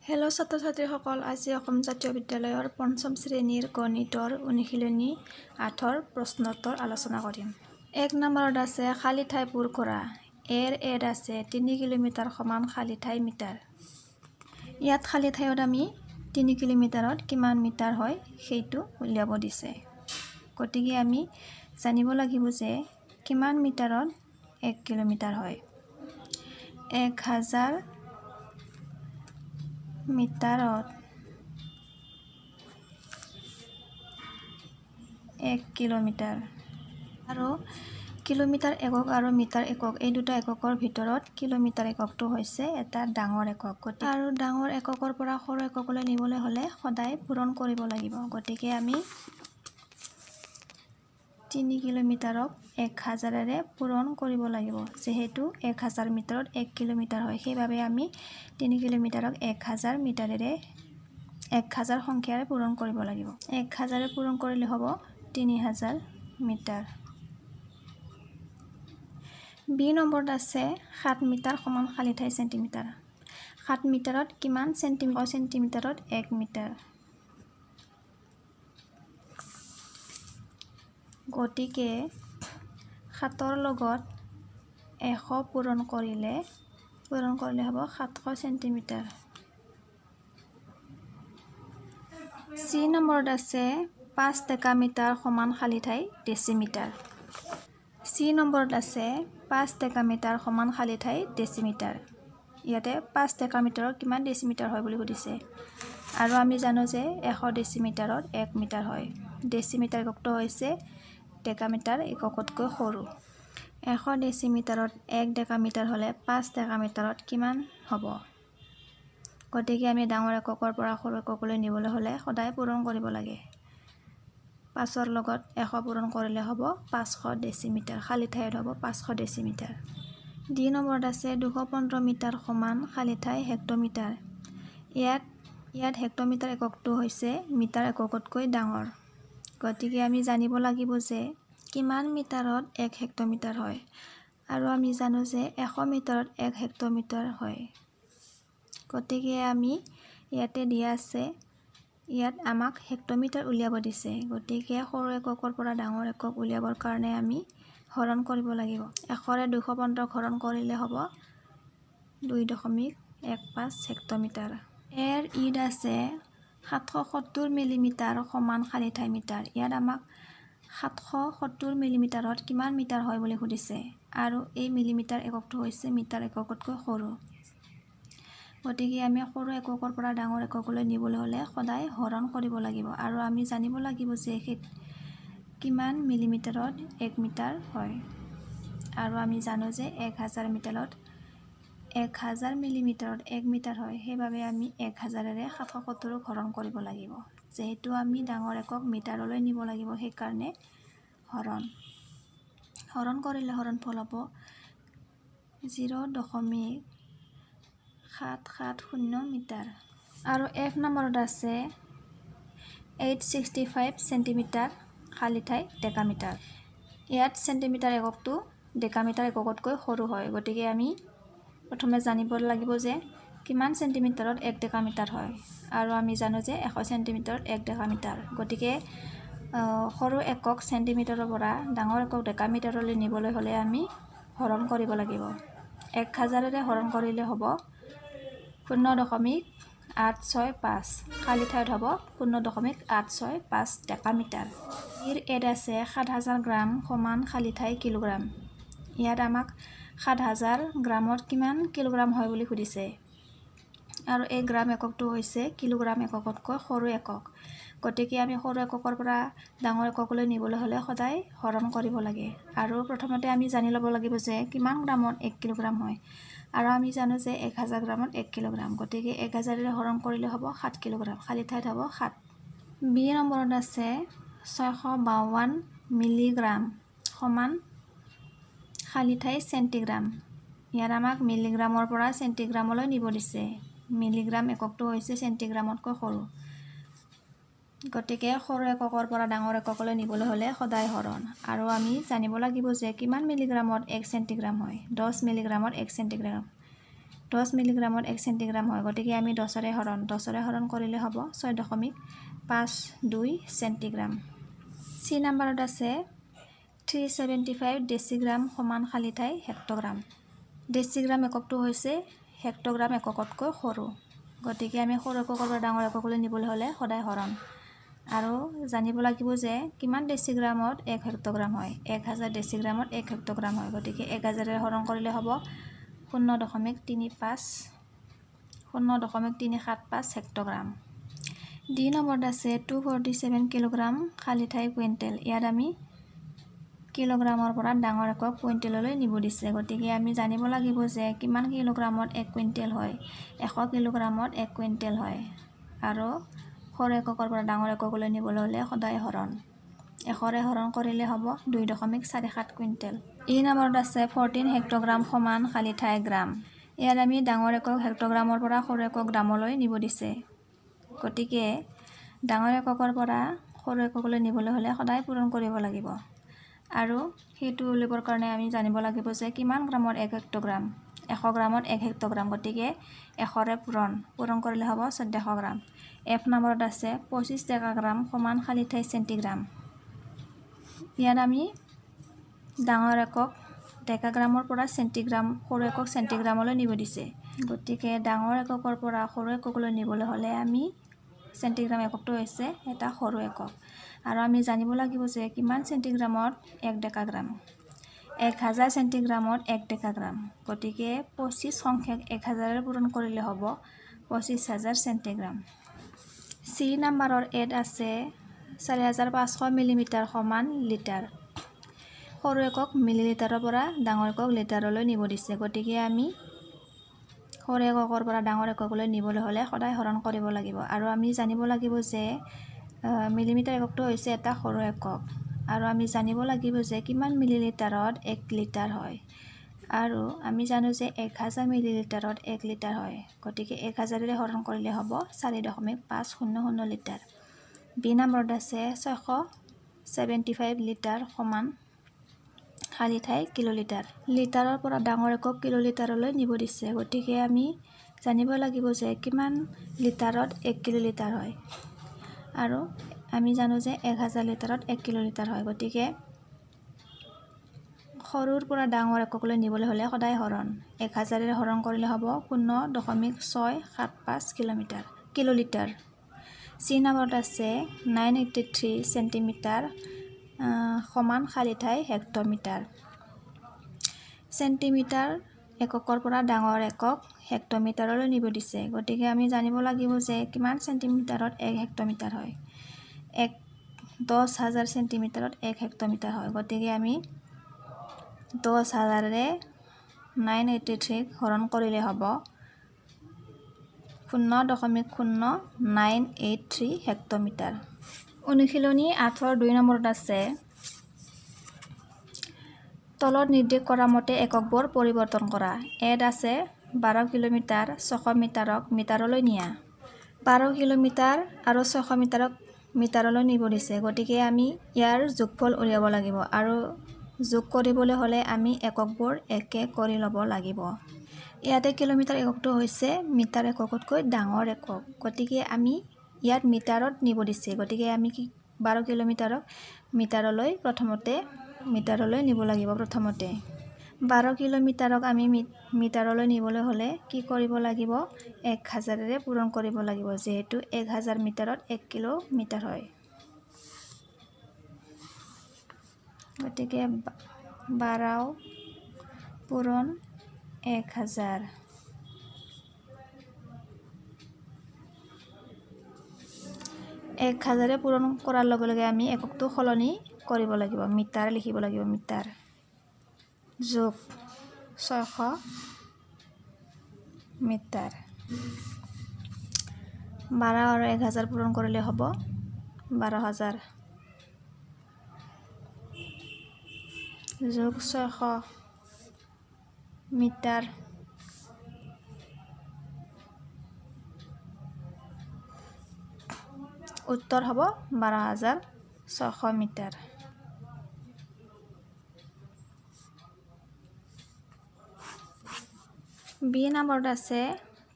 Hello' ছাত্ৰ-ছাত্ৰীসকল, আজি অসম জাতীয় বিদ্যালয়ৰ পঞ্চম শ্ৰেণীৰ গণিতৰ অনুশীলনী 8ৰ প্ৰশ্নোত্তৰ আলোচনা কৰিম। 1 নম্বৰত আছে খালী ঠাই পূৰ কৰা। এড আছে 3 কিলোমিটাৰ সমান খালী ঠাই মিটাৰ। ইয়াত খালী ঠাইত আমি 3 কিলোমিটাৰত কিমান মিটাৰ হয় সেইটো উলিয়াব দিছে। গতিকে আমি জানিব লাগিব যে কিমান মিটাৰত 1 কিলোমিটাৰ হয়। 1000 মিটাৰত 1 কিলোমিটাৰ। আৰু কিলোমিটাৰ একক আৰু মিটাৰ একক এই দুটা এককৰ ভিতৰত কিলোমিটাৰ এককটো হৈছে এটা ডাঙৰ একক। আৰু ডাঙৰ এককৰ পৰা সৰু এককলৈ নিবলৈ হ'লে সদায় পূৰণ কৰিব লাগিব। গতিকে আমি 3 কিলোমিটাৰক 1000ৰে পূৰণ কৰিব লাগিব। যিহেতু 1000 মিটাৰত 1 কিলোমিটাৰ হয়, সেইবাবে আমি 3 কিলোমিটাৰক 1000 মিটাৰেৰে 1000 সংখ্যাৰে পূৰণ কৰিব লাগিব। 1000ৰে পূৰণ কৰিলে হ'ব 3000 মিটাৰ। বি নম্বৰত আছে 7 মিটাৰ সমান খালী ঠাই চেণ্টিমিটাৰ। 7 মিটাৰত কিমান চেণ্টিমিটাৰ? চেণ্টিমিটাৰত 1 মিটাৰ। গতিকে 7ৰ লগত 100 পূৰণ কৰিলে হ'ব 700 চেণ্টিমিটাৰ। চি নম্বৰত আছে 5 ডেকামিটাৰ সমান খালী ঠাই ডেচিমিটাৰ। চি নম্বৰত আছে 5 ডেকামিটাৰ সমান খালী ঠাই ডেচিমিটাৰ। ইয়াতে 5 ডেকামিটাৰত কিমান ডেচিমিটাৰ হয় বুলি সুধিছে। আৰু আমি জানো যে 100 ডেচিমিটাৰত 1 মিটাৰ হয়। ডেচিমিটাৰ এককটো হৈছে ডেকামিটাৰ এককতকৈ সৰু। 100 ডেচিমিটাৰত 1 ডেকামিটাৰ হ'লে 5 ডেকামিটাৰত কিমান হ'ব? গতিকে আমি ডাঙৰ এককৰ পৰা সৰু এককলৈ নিবলৈ হ'লে সদায় পূৰণ কৰিব লাগে। 5ৰ লগত 100 পূৰণ কৰিলে হ'ব 500 ডেচিমিটাৰ। খালী ঠাইত হ'ব 500 ডেচিমিটাৰ। ডি নম্বৰত আছে 215 মিটাৰ সমান খালী ঠাই হেক্টমিটাৰ। ইয়াত হেক্টমিটাৰ এককটো হৈছে মিটাৰ এককতকৈ ডাঙৰ। গতিকে আমি জানিব লাগিব যে কিমান মিটাৰত 1 হেক্টমিটাৰ হয়। আৰু আমি জানো যে 100 মিটাৰত 1 হেক্টমিটাৰ হয়। গতিকে আমি ইয়াতে দিয়া আছে, ইয়াত আমাক হেক্টমিটাৰ উলিয়াব দিছে। গতিকে সৰু এককৰ পৰা ডাঙৰ একক উলিয়াবৰ কাৰণে আমি হৰণ কৰিব লাগিব। 100ৰে 215 হৰণ কৰিলে হ'ব 2.15 হেক্টমিটাৰ। ইড আছে 770 মিলিমিটাৰ সমান খালী ঠাই মিটাৰ। ইয়াত আমাক 770 মিলিমিটাৰত কিমান মিটাৰ হয় বুলি সুধিছে। আৰু এই মিলিমিটাৰ এককটো হৈছে মিটাৰ এককতকৈ সৰু। গতিকে আমি সৰু এককৰ পৰা ডাঙৰ এককলৈ নিবলৈ হ'লে সদায় হৰণ কৰিব লাগিব। আৰু আমি জানিব লাগিব যে কিমান মিলিমিটাৰত 1 মিটাৰ হয়। আৰু আমি জানো যে 1000 মিটাৰত 1000 মিলিমিটাৰত 1 মিটাৰ হয়। সেইবাবে আমি 1000ৰে 770ক হৰণ কৰিব লাগিব। যিহেতু আমি ডাঙৰ একক মিটাৰলৈ নিব লাগিব, সেইকাৰণে হৰণ কৰিলে হৰণফল হ'ব 0.770 মিটাৰ। আৰু এফ নম্বৰত আছে 865 চেণ্টিমিটাৰ খালী ঠাই ডেকামিটাৰ। ইয়াত চেণ্টিমিটাৰ এককটো ডেকামিটাৰ এককতকৈ সৰু হয়। গতিকে আমি প্ৰথমে জানিব লাগিব যে কিমান চেণ্টিমিটাৰত 1 ডেকামিটাৰ হয়। আৰু আমি জানো যে 100 চেণ্টিমিটাৰত 1 ডেকামিটাৰ। গতিকে সৰু একক চেণ্টিমিটাৰৰ পৰা ডাঙৰ একক ডেকামিটাৰলৈ নিবলৈ হ'লে আমি হৰণ কৰিব লাগিব। 1000ৰে হৰণ কৰিলে হ'ব 0.865। খালী ঠাইত হ'ব 0.865 ডেকামিটাৰ। এড আছে 7000 গ্ৰাম সমান খালী ঠাই কিলোগ্ৰাম। ইয়াত আমাক 7000 গ্ৰামত কিমান কিলোগ্ৰাম হয় বুলি সুধিছে। আৰু এই গ্ৰাম এককটো হৈছে কিলোগ্ৰাম এককতকৈ সৰু একক। গতিকে আমি সৰু এককৰ পৰা ডাঙৰ এককলৈ নিবলৈ হ'লে সদায় হৰণ কৰিব লাগে। আৰু প্ৰথমতে আমি জানি ল'ব লাগিব যে কিমান গ্ৰামত 1 কিলোগ্ৰাম হয়। আৰু আমি জানো যে 1000 গ্ৰামত 1 কিলোগ্ৰাম। গতিকে 1000ৰে হৰণ কৰিলে হ'ব 7 কিলোগ্ৰাম। খালী ঠাইত হ'ব 7। বি নম্বৰত আছে 652 মিলিগ্ৰাম সমান খালী ঠাই চেণ্টিগ্ৰাম। ইয়াত আমাক মিলিগ্ৰামৰ পৰা চেণ্টিগ্ৰামলৈ নিব দিছে। মিলিগ্ৰাম এককটো হৈছে চেণ্টিগ্ৰামতকৈ সৰু। গতিকে সৰু এককৰ পৰা ডাঙৰ এককলৈ নিবলৈ হ'লে সদায় হৰণ। আৰু আমি জানিব লাগিব যে কিমান মিলিগ্ৰামত 1 চেণ্টিগ্ৰাম হয়। 10 মিলিগ্ৰামত 1 চেণ্টিগ্ৰাম। 10 মিলিগ্ৰামত 1 চেণ্টিগ্ৰাম হয়, গতিকে আমি 10ৰে হৰণ কৰিলে হ'ব 6.52 চেণ্টিগ্ৰাম। চি নাম্বাৰত আছে 375 ডেচিগ্ৰাম সমান খালী ঠাই হেক্টগ্ৰাম। ডেচিগ্ৰাম এককটো হৈছে হেক্টগ্ৰাম এককতকৈ সৰু, গতিকে আমি সৰু এককৰ পৰা ডাঙৰ এককলৈ নিবলৈ হ'লে সদায় হৰণ। আৰু জানিব লাগিব যে কিমান ডেচিগ্ৰামত 1 হেক্টগ্ৰাম হয়। 1000 ডেচিগ্ৰামত 1 হেক্টগ্ৰাম হয়, গতিকে 1000ৰে হৰণ কৰিলে হ'ব 0.375 হেক্টগ্ৰাম। ডি নম্বৰত আছে 247 কিলোগ্ৰাম খালী ঠাই কুইণ্টেল। ইয়াত আমি কিলোগ্ৰামৰ পৰা ডাঙৰ একক কুইণ্টেললৈ নিব দিছে, গতিকে আমি জানিব লাগিব যে কিমান কিলোগ্ৰামত 1 কুইণ্টেল হয়। 100 কিলোগ্ৰামত 1 কুইণ্টেল হয়, আৰু সৰু এককৰ পৰা ডাঙৰ এককলৈ নিবলৈ হ'লে সদায় হৰণ। 100ৰে হৰণ কৰিলে হ'ব 2.47 কুইণ্টেল। ই নম্বৰত আছে 14 হেক্টগ্ৰাম সমান খালী ঠাই গ্ৰাম। ইয়াত আমি ডাঙৰ একক হেক্টগ্ৰামৰ পৰা সৰু একক গ্ৰামলৈ নিব দিছে, গতিকে ডাঙৰ এককৰ পৰা সৰু এককলৈ নিবলৈ হ'লে সদায় পূৰণ কৰিব লাগিব। আৰু সেইটো উলিয়াবৰ কাৰণে আমি জানিব লাগিব যে কিমান গ্ৰামত 1 হেক্টগ্ৰাম। 100 গ্ৰামত 1 হেক্টগ্ৰাম, গতিকে 100ৰে পূৰণ কৰিলে হ'ব 1400 গ্ৰাম। এফ নম্বৰত আছে 25 ডেকাগ্ৰাম সমান খালী ঠাই চেণ্টিগ্ৰাম। ইয়াত আমি ডাঙৰ একক ডেকাগ্ৰামৰ পৰা চেণ্টিগ্ৰাম, সৰু একক চেণ্টিগ্ৰামলৈ নিব দিছে, গতিকে ডাঙৰ এককৰ পৰা সৰু এককলৈ নিবলৈ হ'লে আমি চেণ্টিগ্ৰাম এককটো হৈছে এটা সৰু একক। আৰু আমি জানিব লাগিব যে কিমান চেণ্টিগ্ৰামত 1 ডেকাগ্ৰাম। 1000 চেণ্টিগ্ৰামত 1 ডেকাগ্ৰাম, গতিকে 25 সংখ্যক 1000ৰে পূৰণ কৰিলে হ'ব 25000 চেণ্টিগ্ৰাম। চি নাম্বাৰৰ এত আছে 4500 মিলিমিটাৰ সমান লিটাৰ। সৰু একক মিলিলিটাৰৰ পৰা ডাঙৰ একক লিটাৰলৈ নিব দিছে, গতিকে আমি সৰু এককৰ পৰা ডাঙৰ এককলৈ নিবলৈ হ'লে সদায় হৰণ কৰিব লাগিব। আৰু আমি জানিব লাগিব যে মিলিমিটাৰ এককটো হৈছে এটা সৰু একক, আৰু আমি জানিব লাগিব যে কিমান মিলিলিটাৰত 1 লিটাৰ হয়। আৰু আমি জানো যে 1000 মিলিলিটাৰত 1 লিটাৰ হয়, গতিকে 1000ৰে হৰণ কৰিলে হ'ব 4.500 লিটাৰ। বি নম্বৰত আছে 675 লিটাৰ সমান খালী ঠাই কিলোলিটাৰ। লিটাৰৰ পৰা ডাঙৰ একক কিলোলিটাৰলৈ নিব দিছে, গতিকে আমি জানিব লাগিব যে কিমান লিটাৰত 1 কিলোলিটাৰ হয়। আৰু আমি জানো যে 1000 লিটাৰত 1 কিলোলিটাৰ হয়, গতিকে সৰুৰ পৰা ডাঙৰ এককলৈ নিবলৈ হ'লে সদায় হৰণ। 1000ৰে হৰণ কৰিলে হ'ব 0.675 কিলোলিটাৰ। চি নম্বৰত আছে 983 চেণ্টিমিটাৰ সমান খালী ঠাই হেক্টমিটাৰ। চেণ্টিমিটাৰ এককৰ পৰা ডাঙৰ একক হেক্টমিটাৰলৈ নিব দিছে, গতিকে আমি জানিব লাগিব যে কিমান চেণ্টিমিটাৰত 1 হেক্টমিটাৰ হয়। 10,000 চেণ্টিমিটাৰত 1 হেক্টমিটাৰ হয়, গতিকে আমি 10,000ৰে 983ক হৰণ কৰিলে হ'ব 0.0983 হেক্টমিটাৰ। অনুশীলনী 8-2 নম্বৰত আছে তলত নিৰ্দেশ কৰা মতে এককবোৰ পৰিৱৰ্তন কৰা। এত আছে 12 কিলোমিটাৰ 600 মিটাৰক মিটাৰলৈ নিয়া। 12 কিলোমিটাৰ আৰু 600 মিটাৰক মিটাৰলৈ নিব দিছে, গতিকে আমি ইয়াৰ যোগফল উলিয়াব লাগিব। আৰু যোগ কৰিবলৈ হ'লে আমি এককবোৰ একে কৰি ল'ব লাগিব। ইয়াতে কিলোমিটাৰ এককটো হৈছে মিটাৰ এককতকৈ ডাঙৰ একক, গতিকে আমি ইয়াত মিটাৰত নিব দিছে, গতিকে আমি 12 কিলোমিটাৰক মিটাৰলৈ নিব লাগিব। প্ৰথমতে 12 কিলোমিটাৰক আমি মিটাৰলৈ নিবলৈ হ'লে কি কৰিব লাগিব? 1000ৰে পূৰণ কৰিব লাগিব, যিহেতু 1000 মিটাৰত 1 কিলোমিটাৰ হয়। গতিকে 12 পূৰণ 1000। 1000ৰে পূৰণ কৰাৰ লগে লগে আমি এককটো সলনি কৰিব লাগিব, মিটাৰ লিখিব লাগিব। মিটাৰ যোগ 600 মিটাৰ। 12 আৰু 1000 পূৰণ কৰিলে হ'ব 12000 যোগ 600 মিটাৰ। উত্তৰ হ'ব 12600 মিটাৰ। বি নম্বৰত আছে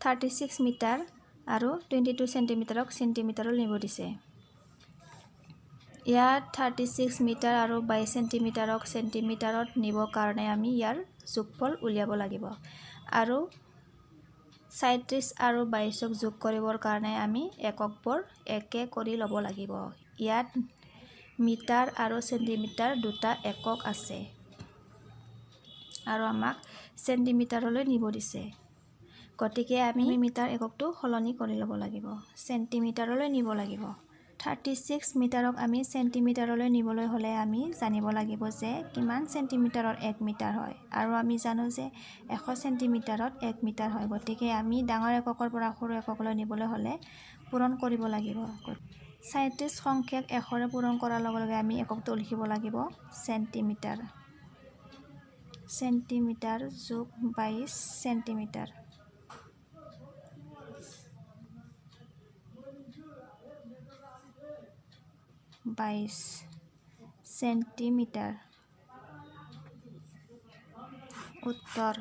36 মিটাৰ আৰু 22 চেণ্টিমিটাৰক চেণ্টিমিটাৰত নিব দিছে। ইয়াত 36 মিটাৰ আৰু 22 চেণ্টিমিটাৰক চেণ্টিমিটাৰত নিবৰ কাৰণে আমি ইয়াৰ যোগফল উলিয়াব লাগিব। আৰু 37 আৰু 22ক যোগ কৰিবৰ কাৰণে আমি এককবোৰ একে কৰি ল'ব লাগিব। ইয়াত মিটাৰ আৰু চেণ্টিমিটাৰ দুটা একক আছে আৰু আমাক চেণ্টিমিটাৰলৈ নিব দিছে। গতিকে আমি মিটাৰ এককটো সলনি কৰি ল'ব লাগিব, চেণ্টিমিটাৰলৈ নিব লাগিব। 36 মিটাৰক আমি চেণ্টিমিটাৰলৈ নিবলৈ হ'লে আমি জানিব লাগিব যে কিমান চেণ্টিমিটাৰত 1 মিটাৰ হয়, আৰু আমি জানো যে 100 চেণ্টিমিটাৰত 1 মিটাৰ হয়। গতিকে আমি ডাঙৰ এককৰ পৰা সৰু এককলৈ নিবলৈ হ'লে পূৰণ কৰিব লাগিব। 37 সংখ্যাক 100ৰে পূৰণ কৰাৰ লগে লগে আমি এককটো লিখিব লাগিব চেণ্টিমিটাৰ। চেণ্টিমিটাৰ যোগ 22 চেণ্টিমিটাৰ। চেণ্টিমিটাৰ। উত্তৰ